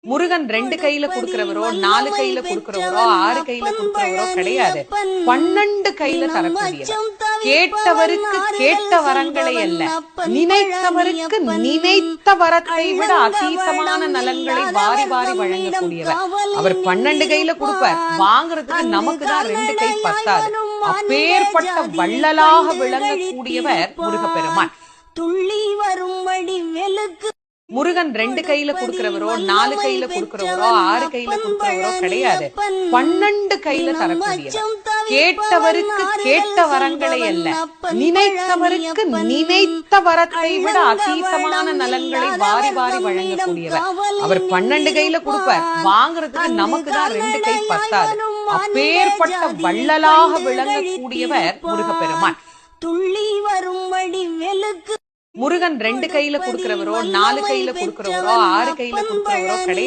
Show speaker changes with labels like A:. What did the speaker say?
A: முருகன் 2 கையில குடுக்கிறவரோ 4 கையில குடுக்கிறவரோ 6 கையில குடுக்கிறவரோ கிடையாது. 12 கையில தரக்கூடியவர். கேட்டவருக்கு கேட்ட வரங்களை அல்ல, நினைத்தவருக்கு நினைத்த வரத்தை விட அதீதமான நலன்களை வாரி வாரி வழங்கக்கூடியவர். அவர் 12 கையில கொடுப்பார். வாங்குறதுக்கு நமக்கு தான் 2 கை பத்தாது. அப்பேற்பட்ட வள்ளலாக விளங்கக்கூடியவர் முருகப்பெருமான்.
B: துள்ளி வரும்படி வெளுக்கு
A: முருகன் 2 கையில குடுக்கிறவரோ 4 கையில குடுக்கிறவரோ 6 கையில குடுக்கிறவரோ கிடையாது. 12 கையில தரக்கூடியவர். கேட்டவருக்கு கேட்ட வரங்களை அல்ல, நினைத்தவருக்கு நினைத்த வரத்தை விட அதீதமான நலன்களை வாரி வாரி வழங்கக்கூடியவர். அவர் 12 கையில கொடுப்பார். வாங்குறதுக்கு நமக்கு தான் 2 கை பத்தாது. அப்பேற்பட்ட வள்ளலாக விளங்கக்கூடியவர் முருகப்பெருமான்.
B: துள்ளி வரும்படி வெளுக்கு
A: முருகன் 2 கையில குடுக்கிறவரோ 4 கையில குடுக்கிறவரோ 6 கையில குடுக்கிறவரோ கிடையாது.